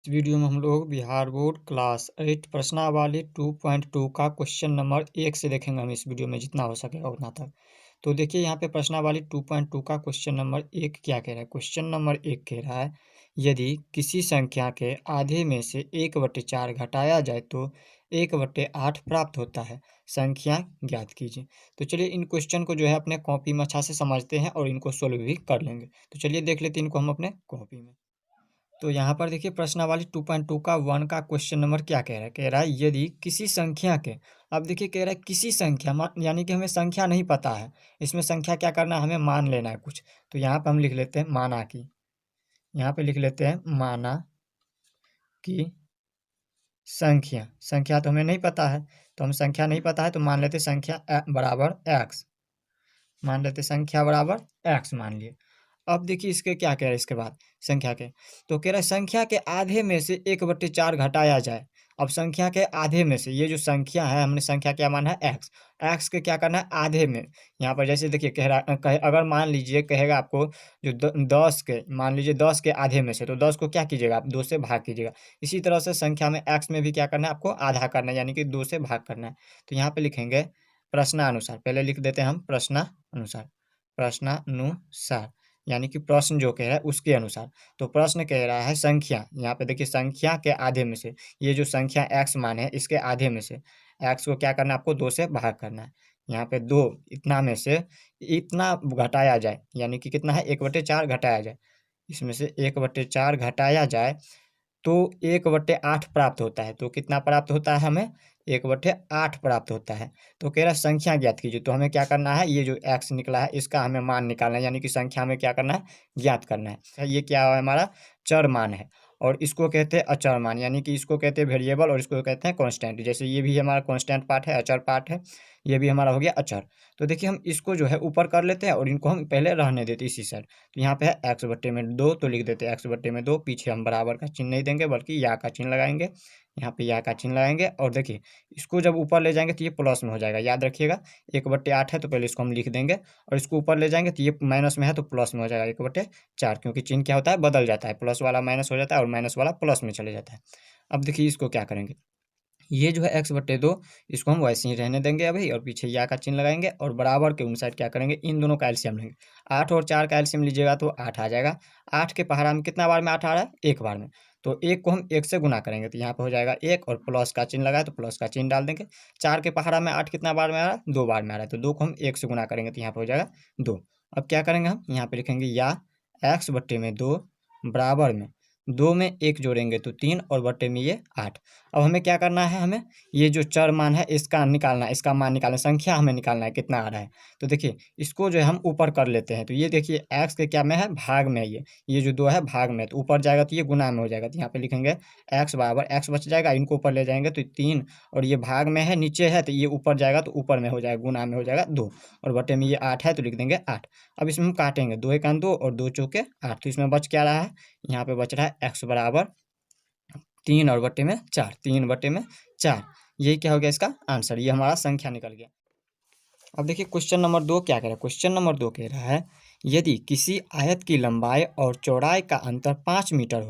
इस वीडियो में हम लोग बिहार बोर्ड क्लास 8 प्रश्नावली 2.2 का क्वेश्चन नंबर 1 से देखेंगे। हम इस वीडियो में जितना हो सकेगा उतना तक। तो देखिए यहाँ पे प्रश्नावली 2.2 का क्वेश्चन नंबर 1 क्या कह रहा है। क्वेश्चन नंबर 1 कह रहा है यदि किसी संख्या के आधे में से 1/4 घटाया जाए तो 1/8 प्राप्त होता है। संख्या ज्ञात कीजिए। तो चलिए इन क्वेश्चन को जो है अपने कॉपी में अच्छा से समझते हैं और इनको सोल्व भी कर लेंगे। तो चलिए देख लेते हैं इनको हम अपने कॉपी में। तो यहाँ पर देखिए प्रश्नावली 2.2 का 1 का क्वेश्चन नंबर क्या कह रहा है। कह रहा है यदि किसी संख्या के, अब देखिए कह रहा है किसी संख्या, यानी कि हमें संख्या नहीं पता है। इसमें संख्या क्या करना है, हमें मान लेना है कुछ। तो यहाँ पर हम लिख लेते हैं माना की, यहाँ पे लिख लेते हैं माना की संख्या। संख्या तो हमें नहीं पता है, तो हम संख्या नहीं पता है तो मान लेते संख्या बराबर एक्स, मान लेते संख्या बराबर एक्स मान लिए। अब देखिए इसके क्या कह रहे हैं, इसके बाद संख्या के, तो कह रहा है संख्या के आधे में से 1/4 घटाया जाए। अब संख्या के आधे में से, ये जो संख्या है हमने संख्या क्या माना है एक्स, एक्स के क्या करना है आधे में। यहाँ पर जैसे देखिए कह रहा अगर मान लीजिए कहेगा आपको जो 10 के, मान लीजिए 10 के आधे में से, तो 10 को क्या कीजिएगा आप 2 से भाग कीजिएगा। इसी तरह से संख्या में एक्स में भी क्या करना है आपको आधा करना है, यानी कि 2 से भाग करना है। तो यहाँ पे लिखेंगे प्रश्नानुसार, पहले लिख देते हैं हम प्रश्नानुसार, प्रश्नानुसार यानी कि प्रश्न जो कह रहा है उसके अनुसार। तो प्रश्न कह रहा है संख्या, यहाँ पे देखिए संख्या के आधे में से, ये जो संख्या एक्स मान है इसके आधे में से एक्स को क्या करना है आपको 2 से भाग करना है। यहाँ पे 2 इतना में से इतना घटाया जाए, यानी कि कितना है 1/4 घटाया जाए। इसमें से 1/4 घटाया जाए तो 1/8 प्राप्त होता है। तो कितना प्राप्त होता है हमें 1/8 प्राप्त होता है। तो कह रहा है संख्या ज्ञात कीजिए। तो हमें क्या करना है, ये जो एक्स निकला है इसका हमें मान निकालना है, यानी कि संख्या में क्या करना है ज्ञात करना है। ये क्या है हमारा चर मान है, और इसको कहते हैं अचर मान, यानी कि इसको कहते हैं वेरिएबल और इसको कहते हैं कांस्टेंट। जैसे ये भी हमारा कांस्टेंट पार्ट है, अचर पार्ट है, ये भी हमारा हो गया अचर। तो देखिए हम इसको जो है ऊपर कर लेते हैं और इनको हम पहले रहने देते इसी साइड। तो यहाँ पे है x/2, तो लिख देते हैं x/2। पीछे हम बराबर का चिन्ह नहीं देंगे बल्कि या का चिन्ह लगाएंगे, यहाँ पे या का चिन्ह लगाएंगे। और देखिए इसको जब ऊपर ले जाएंगे तो ये प्लस में हो जाएगा, याद रखिएगा 1/8 है तो पहले इसको हम लिख देंगे, और इसको ऊपर ले जाएंगे तो ये माइनस में है तो प्लस में हो जाएगा 1/4, क्योंकि चिन्ह क्या होता है बदल जाता है, प्लस वाला माइनस हो जाता है और माइनस वाला प्लस में चले जाता है। अब देखिए इसको क्या करेंगे, ये जो है x/2 इसको हम वैसे ही रहने देंगे अभी, और पीछे या का चिन्ह लगाएंगे और बराबर के उन साइड क्या करेंगे, इन दोनों का एलसीएम लेंगे। 8 और 4 का एलसीएम लीजिएगा तो 8 आ जाएगा। 8 के पहाड़ा में कितना बार में 8 आ रहा है, एक बार में। तो एक को हम 1 से गुना करेंगे तो यहाँ पे हो जाएगा 1, और प्लस का चिन्ह लगाए तो प्लस का चिन्ह डाल देंगे। 4 के पहाड़ा में 8 कितना बार में आ रहा है, 2 बार में आ रहा है, तो 2 को हम 1 से गुना करेंगे तो यहाँ पे हो जाएगा 2। अब क्या करेंगे हम, यहाँ पे लिखेंगे या x/2 बराबर में 2 में 1 जोड़ेंगे तो 3 और बट्टे में ये 8। अब हमें क्या करना है, हमें ये जो चर मान है इसका निकालना है, इसका मान निकालना है, संख्या हमें निकालना है कितना आ रहा है। तो देखिए इसको जो है हम ऊपर कर लेते हैं। तो ये देखिए एक्स के क्या में है, भाग में है, ये जो 2 है भाग में, तो ऊपर जाएगा तो ये गुना में हो जाएगा। तो यहाँ पे लिखेंगे एक्स बराबर, एक्स बच जाएगा, इनको ऊपर ले जाएंगे तो 3, और ये भाग में है नीचे है तो ये ऊपर जाएगा तो ऊपर में हो जाएगा, गुना में हो जाएगा 2, और बटे में ये 8 है तो लिख देंगे 8। अब इसमें हम काटेंगे, 2 1 2 और 2 चौके 8, तो इसमें बच क्या रहा है, यहाँ पे बच रहा है एक्स बराबर 3 और बटे में 4, 3/4। यही क्या हो गया इसका आंसर, ये हमारा संख्या निकल गया। अब देखिए क्वेश्चन नंबर 2 क्या कह रहा है। क्वेश्चन नंबर 2 कह रहा है यदि किसी आयत की लंबाई और चौड़ाई का अंतर 5 मीटर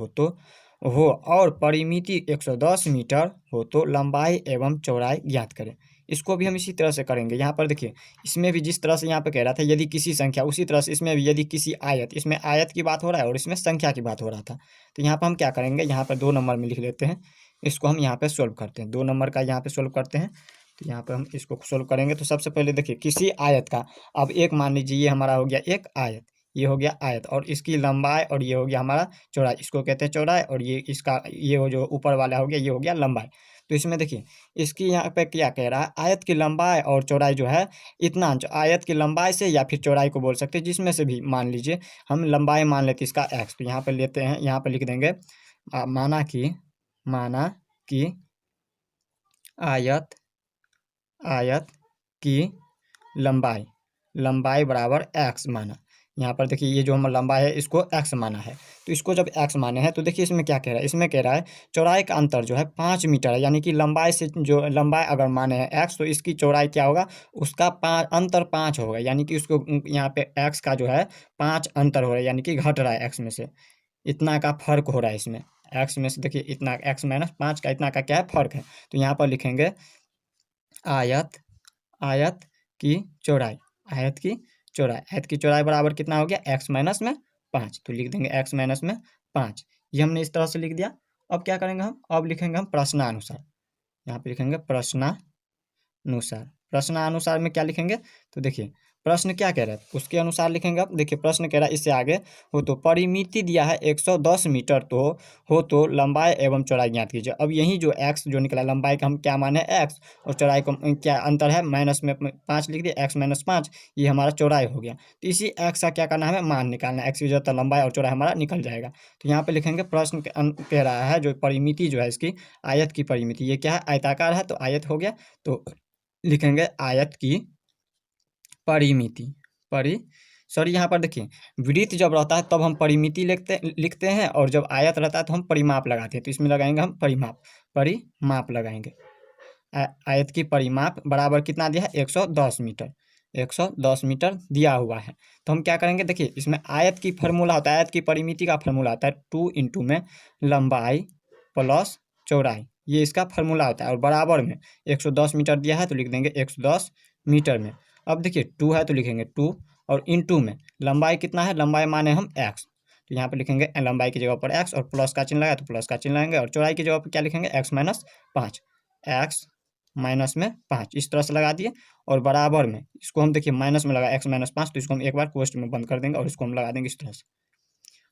हो और परिमिति 110 मीटर हो तो लंबाई एवं चौड़ाई ज्ञात करें। इसको भी हम इसी तरह से करेंगे। यहाँ पर देखिए इसमें भी जिस तरह से यहाँ पे कह रहा था यदि किसी संख्या, उसी तरह से इसमें भी यदि किसी आयत, इसमें आयत की बात हो रहा है और इसमें संख्या की बात हो रहा था। तो यहाँ पर हम क्या करेंगे, यहाँ पर 2 नंबर में लिख लेते हैं, इसको हम यहाँ पे सोल्व करते हैं, 2 नंबर का यहाँ पे सोल्व करते हैं। तो यहाँ पे हम इसको सोल्व करेंगे। तो सबसे पहले देखिए किसी आयत का, अब एक मान लीजिए ये हमारा हो गया एक आयत, ये हो गया आयत, और इसकी लंबाई और ये हो गया हमारा चौड़ाई, इसको कहते हैं चौड़ाई, और ये इसका ये जो ऊपर वाला हो गया ये हो गया लंबाई। तो इसमें देखिए इसकी यहाँ पे क्या कह रहा है, आयत की लंबाई और चौड़ाई जो है इतना, आयत की लंबाई से या फिर चौड़ाई को बोल सकते हैं, जिसमें से भी मान लीजिए हम लंबाई मान लेते हैं इसका एक्स। तो यहाँ पे लेते हैं, यहाँ पे लिख देंगे माना कि आयत की लंबाई बराबर एक्स माना। यहाँ पर देखिए ये जो हम लंबाई है इसको एक्स माना है। तो इसको जब एक्स माने हैं तो देखिए इसमें क्या कह रहा है, इसमें कह रहा है चौड़ाई का अंतर जो है 5 मीटर है, यानी कि लंबाई से जो लंबाई अगर माने हैं एक्स तो इसकी चौड़ाई क्या होगा, उसका अंतर 5 होगा, यानी कि उसको यहाँ पे एक्स का जो है 5 अंतर हो रहा है, यानी कि घट रहा है एक्स में से, इतना का फर्क हो रहा है इसमें एक्स में से देखिए इतना एक्स माइनस 5 का इतना का क्या है फर्क है। तो यहाँ पर लिखेंगे आयत आयत की चौड़ाई आयत की चौड़ाई आयत की चौड़ाई बराबर कितना हो गया एक्स माइनस में 5। तो लिख देंगे एक्स माइनस में 5। ये हमने इस तरह से लिख दिया। अब क्या करेंगे हम, अब लिखेंगे हम प्रश्नानुसार। यहाँ पे लिखेंगे प्रश्नानुसार। प्रश्नानुसार में क्या लिखेंगे, तो देखिए प्रश्न क्या कह रहा है उसके अनुसार लिखेंगे। अब देखिए प्रश्न कह रहा है इससे आगे हो तो परिमिति दिया है 110 मीटर, तो हो तो लंबाई एवं चौड़ाई ज्ञात कीजिए। अब यही जो एक्स जो निकला, लंबाई का हम क्या माने एक्स, और चौड़ाई को क्या अंतर है, माइनस में 5 लिख दिया, एक्स माइनस 5, ये हमारा चौड़ाई हो गया। तो इसी एक्स का क्या करना है, हमें मान निकालना है। एक्स की जगह तो लंबाई और चौड़ाई हमारा निकल जाएगा। तो यहाँ पे लिखेंगे प्रश्न कह रहा है जो परिमिति जो है इसकी आयत की परिमिति, ये क्या है आयताकार है तो आयत हो गया। तो लिखेंगे आयत की परिमिति सॉरी यहाँ पर देखिए वृत्त जब रहता है तब हम परिमिति लिखते हैं, और जब आयत रहता है तो हम परिमाप लगाते हैं। तो इसमें लगाएंगे हम परिमाप लगाएंगे। आयत की परिमाप बराबर कितना दिया है 110 मीटर। 110 मीटर दिया हुआ है। तो हम क्या करेंगे, देखिए इसमें आयत की फार्मूला होता है, आयत की परिमिति का फार्मूला होता है 2 इंटू में लंबाई प्लस चौड़ाई, ये इसका फार्मूला होता है। और बराबर में 110 मीटर दिया है तो लिख देंगे 110 मीटर में। अब देखिए 2 है तो लिखेंगे 2, और इंटू में लंबाई कितना है, लंबाई माने हम एक्स, तो यहाँ पे लिखेंगे लंबाई की जगह पर एक्स, और प्लस का चिन्ह लगाए तो प्लस का चिन्ह लगाएंगे, और चौड़ाई की जगह पर क्या लिखेंगे एक्स माइनस 5, एक्स माइनस में 5 इस तरह से लगा दिए। और बराबर में इसको हम देखिए माइनस में लगा एक्स माइनस 5, तो इसको हम एक बार कोष्ट में बंद कर देंगे और इसको हम लगा देंगे इस तरह से।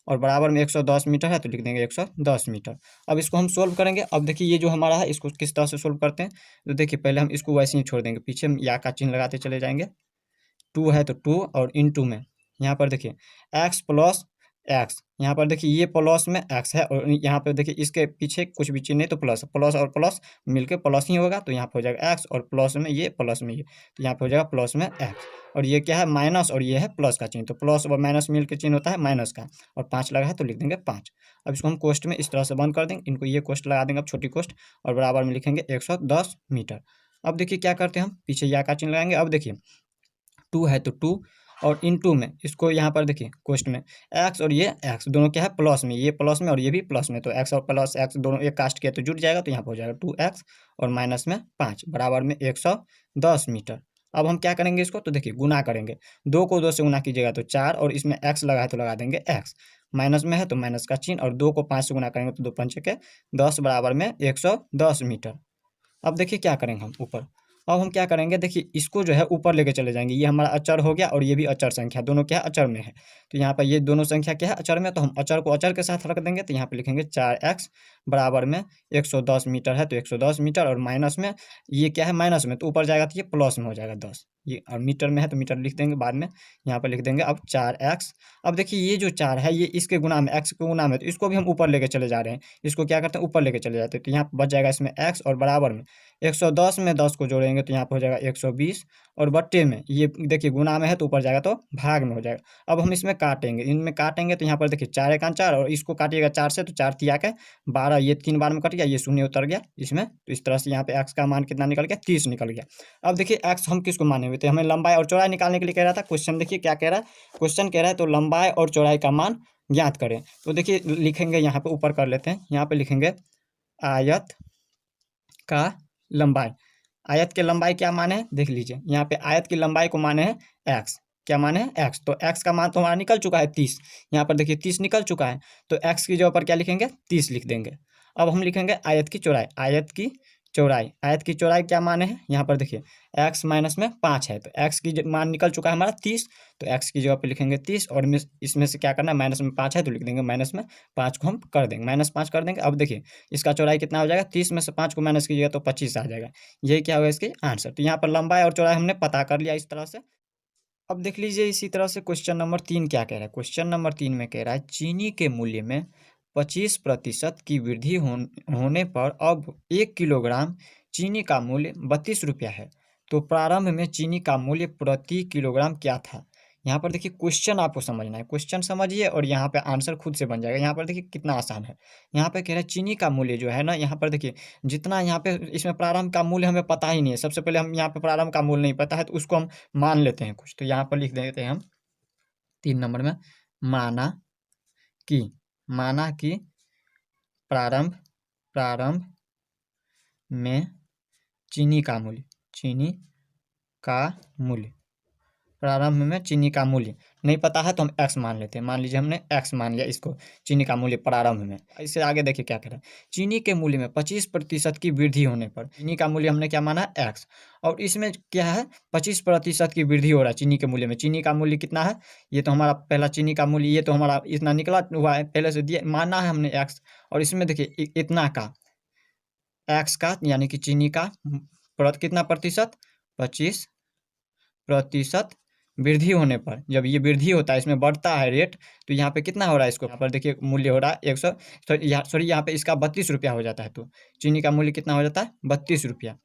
और बराबर में 110 मीटर है तो लिख देंगे 110 मीटर। अब इसको हम सोल्व करेंगे। अब देखिए ये जो हमारा है इसको किस तरह से सोल्व करते हैं, तो देखिए पहले हम इसको वैसे ही छोड़ देंगे, पीछे हम या का चिन्ह लगाते चले जाएंगे। 2 है तो 2, और इंटू में यहाँ पर देखिए एक्स प्लस एक्स, यहाँ पर देखिए ये प्लस में एक्स है, और यहाँ पर देखिए इसके पीछे कुछ भी चिन्ह नहीं तो प्लस, प्लस और प्लस मिलके प्लस ही होगा, तो यहाँ पर हो जाएगा एक्स, और प्लस में ये प्लस में ये, तो यहाँ पर हो जाएगा प्लस में एक्स। और ये क्या है माइनस, और ये है प्लस का चिन्ह, तो प्लस और माइनस मिल के चिन्ह होता है माइनस का, और 5 लगा है तो लिख देंगे 5। अब इसको हम कोष्ट में इस तरह से बंद कर देंगे, इनको ये कोष्ट लगा देंगे अब छोटी कोष्ट, और बराबर में लिखेंगे 110 मीटर। अब देखिए क्या करते हैं हम, पीछे या का चिन्ह लगाएंगे। अब देखिए 2 है तो 2, और इंटू में इसको यहाँ पर देखिए क्वेश्चन में एक्स और ये एक्स दोनों क्या है प्लस में, ये प्लस में और ये भी प्लस में, तो एक्स और प्लस एक्स दोनों एक कास्ट किया तो जुड़ जाएगा, तो यहाँ पर हो जाएगा 2x और माइनस में 5 बराबर में 110 मीटर। अब हम क्या करेंगे इसको, तो देखिए गुना करेंगे, 2 को 2 से गुना कीजिएगा तो 4, और इसमें एक्स लगा है तो लगा देंगे एक्स, माइनस में है तो माइनस का चिन्ह, और 2 को 5 से गुना करेंगे तो 2 पंचे के 10 बराबर में 110 मीटर। अब देखिए क्या करेंगे हम ऊपर, अब हम क्या करेंगे, देखिए इसको जो है ऊपर लेके चले जाएंगे, ये हमारा अचर हो गया और ये भी अचर संख्या, दोनों क्या है अचर में है। तो यहाँ पर ये दोनों संख्या क्या है अचर में, तो हम अचर को अचर के साथ रख देंगे, तो यहाँ पे लिखेंगे 4x बराबर में 110 मीटर है तो 110 मीटर, और माइनस में ये क्या है माइनस में, तो ऊपर जाएगा तो ये प्लस में हो जाएगा 10, ये और मीटर में है तो मीटर लिख देंगे बाद में। यहाँ पर लिख देंगे अब 4x। अब देखिए ये जो 4 है ये इसके गुना में, एक्स के गुना में, तो इसको भी हम ऊपर लेके चले जा रहे हैं, इसको क्या करते हैं ऊपर लेके चले जाते हैं, तो यहाँ बच जाएगा इसमें x, और बराबर में 110 में 10 को जोड़ेंगे तो यहाँ पर हो जाएगा 120, और बट्टे में ये देखिए गुना में है तो ऊपर जाएगा तो भाग में हो जाएगा। अब हम इसमें काटेंगे, इनमें काटेंगे तो यहाँ पर देखिए 4 एकान 4, और इसको काटिएगा 4 से तो 4 तिया के 12, ये 3 बार में कट गया, ये शून्य उतर गया इसमें, तो इस तरह से यहाँ पे एक्स का मान कितना निकल गया 30 निकल गया। अब देखिए एक्स हम किसको माने हुए थे, हमें लंबाई और चौड़ाई निकालने के लिए कह रहा था क्वेश्चन। देखिए क्या कह रहा है क्वेश्चन, कह रहा है तो लंबाई और चौड़ाई का मान ज्ञात करें। तो देखिए लिखेंगे यहाँ पे ऊपर कर लेते हैं, यहाँ पे लिखेंगे आयत का लंबाई। आयत के लंबाई क्या माने है देख लीजिए, यहाँ पे आयत की लंबाई को माने है एक्स, क्या माने है एक्स, तो एक्स का मान तो हमारा निकल चुका है 30, यहाँ पर देखिए 30 निकल चुका है, तो एक्स की जगह पर क्या लिखेंगे 30 लिख देंगे। अब हम लिखेंगे आयत की चौड़ाई, आयत की चौड़ाई, आयत की चौड़ाई क्या माने है, यहाँ पर देखिए एक्स माइनस में 5 है, तो एक्स की मान निकल चुका है हमारा 30, तो एक्स की जगह पर लिखेंगे 30, और इसमें से क्या करना है माइनस में 5 है तो लिख देंगे माइनस में 5 को हम कर देंगे, माइनस 5 कर देंगे। अब देखिए इसका चौड़ाई कितना हो जाएगा, 30 में से 5 को माइनस कीजिएगा तो 25 आ जाएगा, यही क्या होगा इसकी आंसर। तो यहाँ पर लंबाई और चौड़ाई हमने पता कर लिया इस तरह से। अब देख लीजिए इसी तरह से क्वेश्चन नंबर 3 क्या कह रहा है, क्वेश्चन नंबर 3 में कह रहा है चीनी के मूल्य में 25% की वृद्धि होने पर अब 1 किलोग्राम चीनी का मूल्य 32 रुपया है, तो प्रारंभ में चीनी का मूल्य प्रति किलोग्राम क्या था। यहाँ पर देखिए क्वेश्चन आपको समझना है, क्वेश्चन समझिए और यहाँ पे आंसर खुद से बन जाएगा। यहाँ पर देखिए कितना आसान है, यहाँ पे कह रहा है चीनी का मूल्य जो है ना, यहाँ पर देखिए जितना यहाँ पे इसमें प्रारंभ का मूल्य हमें पता ही नहीं है, सबसे पहले हम यहाँ पे प्रारंभ का मूल्य नहीं पता है तो उसको हम मान लेते हैं कुछ, तो यहाँ पर लिख देते हैं हम 3 नंबर में माना कि प्रारंभ प्रारंभ में चीनी का मूल्य, चीनी का मूल्य, प्रारंभ में चीनी का मूल्य नहीं पता है तो हम x मान लेते हैं। मान लीजिए हमने x मान लिया इसको, चीनी का मूल्य प्रारंभ में। इससे आगे देखिए क्या कह रहा है, चीनी के मूल्य में 25% की वृद्धि होने पर चीनी का मूल्य हमने क्या माना x, और इसमें क्या है 25% की वृद्धि हो रहा है चीनी के मूल्य में। चीनी का मूल्य कितना है, ये तो हमारा पहला चीनी का मूल्य, ये तो हमारा इतना निकला हुआ है, पहले से दिया माना है हमने x, और इसमें देखिए इतना का x का यानी कि चीनी का कितना प्रतिशत, 25% वृद्धि होने पर, जब ये वृद्धि होता है इसमें बढ़ता है रेट, तो यहाँ पे कितना हो रहा है, इसको यहाँ पर देखिए मूल्य हो रहा है 100, सॉरी यहाँ पे इसका 32 रुपया हो जाता है। तो चीनी का मूल्य कितना हो जाता है, 32 रुपया,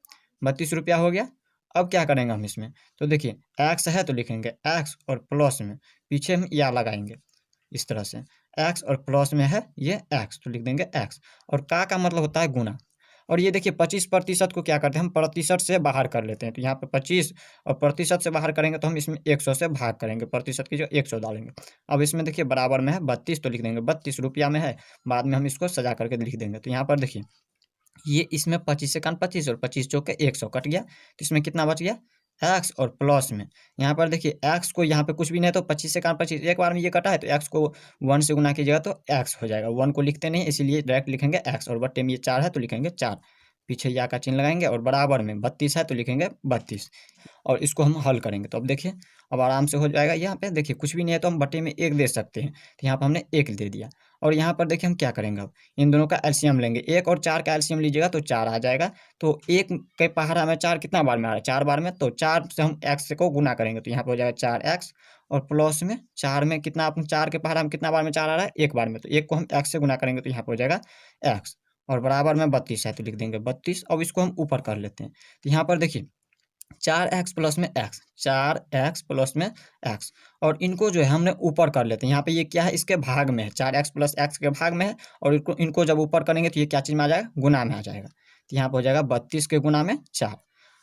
32 रुपया हो गया। अब क्या करेंगे हम इसमें, तो देखिए एक्स है तो लिखेंगे एक्स और प्लस में पीछे हम या लगाएंगे इस तरह से, एक्स और प्लस में है ये एक्स तो लिख देंगे एक्स, और का मतलब होता है गुना। और ये देखिए 25% को क्या करते हैं हम प्रतिशत से बाहर कर लेते हैं, तो यहाँ पे 25 और प्रतिशत से बाहर करेंगे तो हम इसमें 100 से भाग करेंगे, प्रतिशत की जो 100 डालेंगे। अब इसमें देखिए बराबर में है 32 तो लिख देंगे 32 रुपया में है, बाद में हम इसको सजा करके लिख देंगे। तो यहाँ पर देखिए ये इसमें 25 से 25 और 25 चौके 100 कट गया, तो इसमें कितना बच गया एक्स, और प्लस में यहाँ पर देखिए एक्स को यहाँ पे कुछ भी नहीं, तो 25 से 25 एक बार में ये कटा है, तो एक्स को 1 से गुना कीजिएगा तो एक्स हो जाएगा। 1 को लिखते नहीं इसीलिए डायरेक्ट लिखेंगे एक्स, और बट्टे में ये 4 है तो लिखेंगे 4, पीछे या का चिन्ह लगाएंगे, और बराबर में 32 है तो लिखेंगे 32, और इसको हम हल करेंगे। तो अब देखिए अब आराम से हो जाएगा। यहाँ पे देखिए कुछ भी नहीं है तो हम बटे में 1 दे सकते हैं, तो यहाँ पर हमने 1 दे दिया। और यहाँ पर देखिए हम क्या करेंगे, अब इन दोनों का एलसीएम लेंगे, 1 और 4 का एलसीएम लीजिएगा तो 4 आ जाएगा। तो 1 के पहाड़ा में 4 कितना बार में आ रहा है, 4 बार में, तो 4 से हम एक्स को गुना करेंगे तो यहाँ पर हो जाएगा 4x, और प्लस में 4 में कितना, आप 4 के पहाड़ा में कितना बार में 4 आ रहा है, 1 बार में, तो 1 को हम x से गुना करेंगे तो यहाँ पर हो जाएगा x, और बराबर में 32 है तो लिख देंगे 32। अब इसको हम ऊपर कर लेते हैं, तो यहाँ पर देखिए 4x प्लस में x, 4x प्लस में x, और इनको जो है हमने ऊपर कर लेते हैं। यहाँ पे ये क्या है, इसके भाग में है, 4x प्लस x के भाग में है, और इनको जब ऊपर करेंगे तो ये क्या चीज़ में आ जाएगा, गुना में आ जाएगा। तो यहाँ पर हो जाएगा 32 के गुना में 4।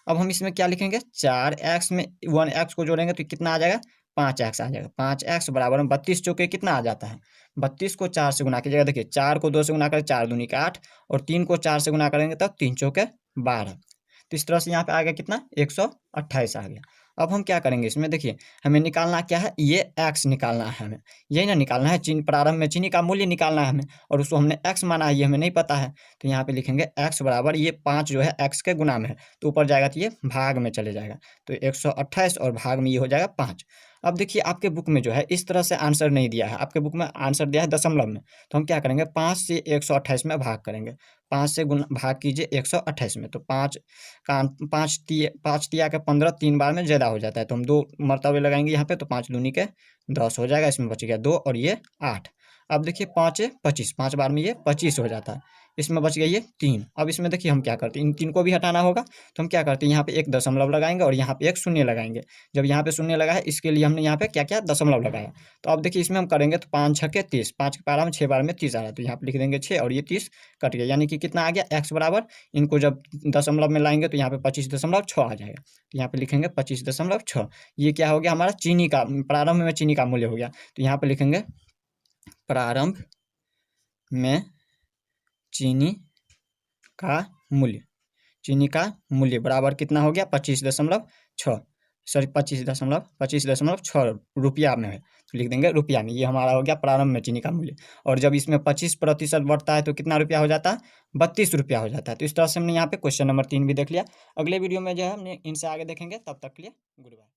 अब हम इसमें क्या लिखेंगे, 4x में 1x को जोड़ेंगे तो कितना आ जाएगा, 5x आ जाएगा। 5x बराबर में 32 चौके कितना आ जाता है, 32 को 4 से गुना कीजिएगा, देखिए 4 को 2 से गुना करें 4 दूनी का 8, और 3 को 4 से गुना करेंगे तब 3 चौके 12। तो इस तरह से यहाँ पे आ गया कितना, 128 आ गया। अब हम क्या करेंगे इसमें, देखिए हमें निकालना क्या है, ये x निकालना है हमें, यही ना निकालना है, प्रारंभ में चीनी का मूल्य निकालना है हमें, और उसको हमने x माना है, ये हमें नहीं पता है। तो यहाँ पे लिखेंगे x बराबर, ये 5 जो है x के गुना में है तो ऊपर जाएगा तो ये भाग में चले जाएगा, तो 128 और भाग में ये हो जाएगा 5। अब देखिए आपके बुक में जो है इस तरह से आंसर नहीं दिया है, आपके बुक में आंसर दिया है दशमलव में, तो हम क्या करेंगे 5 से 128 में भाग करेंगे, 5 से गुना भाग कीजिए 128 में, तो 5 का 5 तिया के 15 3 बार में ज़्यादा हो जाता है, तो हम 2 मरतबे लगाएंगे यहाँ पे, तो 5 दूनी के 10 हो जाएगा, इसमें बच गया 2 और ये 8। अब देखिए 5 25, 5 बार में ये 25 हो जाता है, इसमें बच गया ये 3। अब इसमें देखिए हम क्या करते हैं, इन 3 को भी हटाना होगा, तो हम क्या करते हैं यहाँ पे एक दशमलव लगाएंगे और यहाँ पे एक शून्य लगाएंगे। जब यहाँ पे शून्य लगा है इसके लिए हमने यहाँ पे क्या क्या दशमलव लगाया। तो अब देखिए इसमें हम करेंगे तो 5 छक्के 30, 5 के पारा में 6 बार में 30 आ रहा है, तो यहाँ पे लिख देंगे 6 और ये 30 कट गया, यानी कि कितना आ गया x बराबर, इनको जब दशमलव में लाएंगे तो यहाँ पे 25.6 आ जाएगा, तो यहाँ पे लिखेंगे 25.6। ये क्या हो गया हमारा चीनी का, प्रारंभ में चीनी का मूल्य हो गया, तो यहाँ पे लिखेंगे प्रारंभ में चीनी का मूल्य, चीनी का मूल्य बराबर कितना हो गया 25.6, सॉरी 25.6 रुपया में है, तो लिख देंगे रुपया में, ये हमारा हो गया प्रारंभ में चीनी का मूल्य। और जब इसमें 25% बढ़ता है तो कितना रुपया हो जाता है, 32 रुपया हो जाता है। तो इस तरह से हमने यहाँ पे क्वेश्चन नंबर 3 भी देख लिया। अगले वीडियो में जो है हमने इनसे आगे देखेंगे, तब तक के लिए गुड बाय।